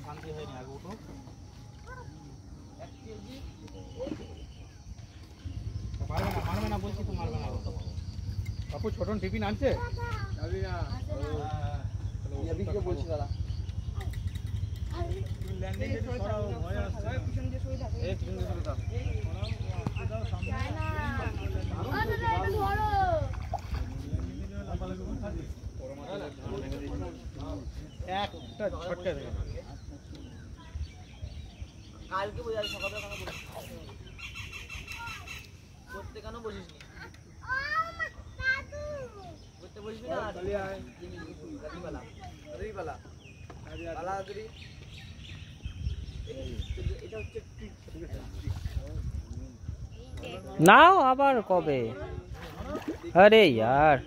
শান্তি হয়নি, আগে উঠো। মারবে না বলছি তো, মারবে না। বাপু ছোটন টিফিন আনছে? বলছি দাদা একটা ছোট্ট কালকে বোঝা সকালবেলা কেন করতে কেন বসিস নি? করতে বসবি না? नाओ आबार कबे अरे यार